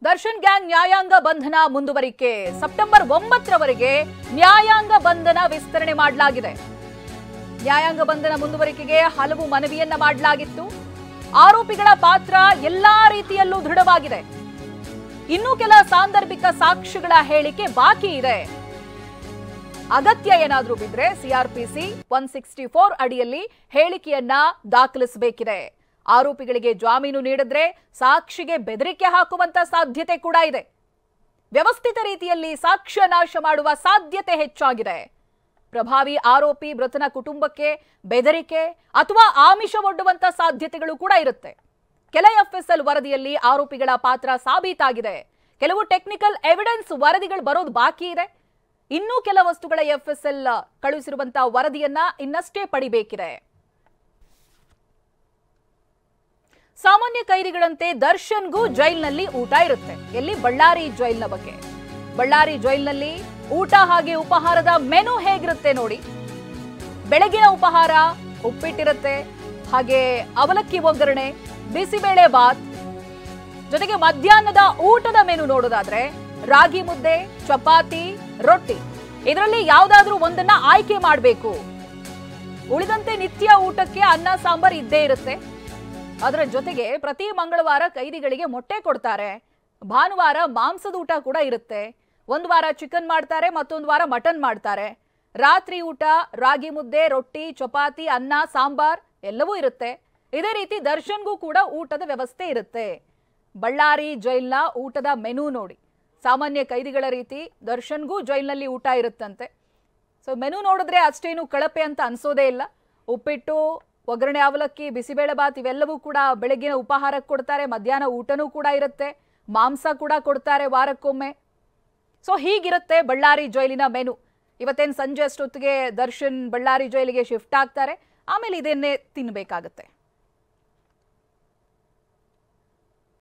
Darshan gang ನ್ಯಾಯಾಂಗ ಬಂಧನ ಮುಂದುವರಿಕೆ ಸೆಪ್ಟೆಂಬರ್ 9ರವರೆಗೆ ನ್ಯಾಯಾಂಗ ಬಂಧನ ವಿಸ್ತರಣೆ ಮಾಡಲಾಗಿದೆ. ನ್ಯಾಯಾಂಗ ಬಂಧನ ಮುಂದುವರಿಕೆಗೆ ಹಲವು ಮನವಿಯನ್ನ ಮಾಡಲಾಗಿತ್ತು. ಆರೋಪಿಗಳ ಪಾತ್ರ ಎಲ್ಲಾ ರೀತಿಯಲ್ಲೂ ದೃಢವಾಗಿದೆ. ಇನ್ನೂ ಕೆಲ ಸಾಂದರ್ಭಿಕ ಸಾಕ್ಷ್ಯಗಳ ಹೇಳಿಕೆ ಬಾಕಿ ಇದೆ. ಅಗತ್ಯ ಏನಾದರೂ ಬಿದ್ರೆ ಸಿಆರ್ಪಿಸಿ 164 ಅಡಿಯಲ್ಲಿ ಹೇಳಿಕೆಯನ್ನ ದಾಖಲಿಸಬೇಕಿದೆ. ಆರೋಪಿಗಳಿಗೆ ಜಾಮೀನು ನೀಡಿದ್ರೆ ಸಾಕ್ಷಿಗೆ ಬೆದರಿಕೆ ಹಾಕುವಂತ ಸಾಧ್ಯತೆ ಕೂಡ ಇದೆ. ವ್ಯವಸ್ಥಿತ ರೀತಿಯಲ್ಲಿ ಸಾಕ್ಷ್ಯ ನಾಶ ಮಾಡುವ ಸಾಧ್ಯತೆ ಹೆಚ್ಚಾಗಿದೆ. ಪ್ರಭಾವಿ ಆರೋಪಿ ಮೃತನ ಕುಟುಂಬಕ್ಕೆ ಬೆದರಿಕೆ ಅಥವಾ ಆಮಿಷವೊಡ್ಡುವಂತ ಸಾಧ್ಯತೆಗಳು ಕೂಡ ಇರುತ್ತೆ. ಕೆಲ ಎಫ್ಎಸ್ಎಲ್ ವರದಿಯಲ್ಲಿ ಆರೋಪಿಗಳ ಪಾತ್ರ ಸಾಬೀತಾಗಿದೆ. ಕೆಲವು ಟೆಕ್ನಿಕಲ್ ಎವಿಡೆನ್ಸ್ ವರದಿಗಳು ಬರೋದು ಬಾಕಿ ಇದೆ. ಇನ್ನೂ ಕೆಲ ವಸ್ತುಗಳ ಎಫ್ಎಸ್ಎಲ್ ಕಳುಹಿಸಿರುವಂತಹ ವರದಿಯನ್ನ ಇನ್ನಷ್ಟೇ ಪಡಿಬೇಕಿದೆ. ಸಾಮಾನ್ಯ ಕೈದಿಗಳಂತೆ ದರ್ಶನ್ಗೂ ಜೈಲ್ನಲ್ಲಿ ಊಟ ಇರುತ್ತೆ. ಎಲ್ಲಿ? ಬಳ್ಳಾರಿ ಜೈಲ್ನ ಬಗ್ಗೆ. ಬಳ್ಳಾರಿ ಜೈಲ್ನಲ್ಲಿ ಊಟ ಹಾಗೆ ಉಪಹಾರದ ಮೆನು ಹೇಗಿರುತ್ತೆ ನೋಡಿ. ಬೆಳಗಿನ ಉಪಹಾರ ಉಪ್ಪಿಟ್ಟಿರುತ್ತೆ, ಹಾಗೆ ಅವಲಕ್ಕಿ ಒಗ್ಗರಣೆ, ಬಿಸಿಬೇಳೆ ಬಾತ್. ಜೊತೆಗೆ ಮಧ್ಯಾಹ್ನದ ಊಟದ ಮೆನು ನೋಡೋದಾದ್ರೆ ರಾಗಿ ಮುದ್ದೆ, ಚಪಾತಿ, ರೊಟ್ಟಿ. ಇದರಲ್ಲಿ ಯಾವ್ದಾದ್ರೂ ಒಂದನ್ನ ಆಯ್ಕೆ ಮಾಡಬೇಕು. ಉಳಿದಂತೆ ನಿತ್ಯ ಊಟಕ್ಕೆ ಅನ್ನ ಸಾಂಬಾರ್ ಇದ್ದೇ ಇರುತ್ತೆ. ಅದರ ಜೊತೆಗೆ ಪ್ರತಿ ಮಂಗಳವಾರ ಕೈದಿಗಳಿಗೆ ಮೊಟ್ಟೆ ಕೊಡ್ತಾರೆ. ಭಾನುವಾರ ಮಾಂಸದ ಊಟ ಕೂಡ ಇರುತ್ತೆ. ಒಂದು ವಾರ ಚಿಕನ್ ಮಾಡ್ತಾರೆ, ಮತ್ತೊಂದು ವಾರ ಮಟನ್ ಮಾಡ್ತಾರೆ. ರಾತ್ರಿ ಊಟ ರಾಗಿ ಮುದ್ದೆ, ರೊಟ್ಟಿ, ಚಪಾತಿ, ಅನ್ನ, ಸಾಂಬಾರ್ ಎಲ್ಲವೂ ಇರುತ್ತೆ. ಇದೇ ರೀತಿ ದರ್ಶನ್ಗೂ ಕೂಡ ಊಟದ ವ್ಯವಸ್ಥೆ ಇರುತ್ತೆ. ಬಳ್ಳಾರಿ ಜೈಲ್ನ ಊಟದ ಮೆನು ನೋಡಿ. ಸಾಮಾನ್ಯ ಕೈದಿಗಳ ರೀತಿ ದರ್ಶನ್ಗೂ ಜೈಲ್ನಲ್ಲಿ ಊಟ ಇರುತ್ತಂತೆ. ಸೊ ಮೆನು ನೋಡಿದ್ರೆ ಅಷ್ಟೇನು ಕಳಪೆ ಅಂತ ಅನ್ಸೋದೇ ಇಲ್ಲ. ಉಪ್ಪಿಟ್ಟು, ಒಗ್ಗರಣೆ, ಅವಲಕ್ಕಿ, ಬಿಸಿಬೇಳೆ ಬಾತ್ ಇವೆಲ್ಲವೂ ಕೂಡ ಬೆಳಗಿನ ಉಪಹಾರಕ್ಕೆ ಕೊಡ್ತಾರೆ. ಮಧ್ಯಾಹ್ನ ಊಟನೂ ಕೂಡ ಇರುತ್ತೆ. ಮಾಂಸ ಕೂಡ ಕೊಡ್ತಾರೆ ವಾರಕ್ಕೊಮ್ಮೆ. ಸೊ ಹೀಗಿರುತ್ತೆ ಬಳ್ಳಾರಿ ಜೈಲಿನ ಮೆನು. ಇವತ್ತೇನು ಸಂಜೆ ಅಷ್ಟೊತ್ತಿಗೆ ದರ್ಶನ್ ಬಳ್ಳಾರಿ ಜೈಲಿಗೆ ಶಿಫ್ಟ್ ಆಗ್ತಾರೆ. ಆಮೇಲೆ ಇದನ್ನೇ ತಿನ್ನಬೇಕಾಗತ್ತೆ.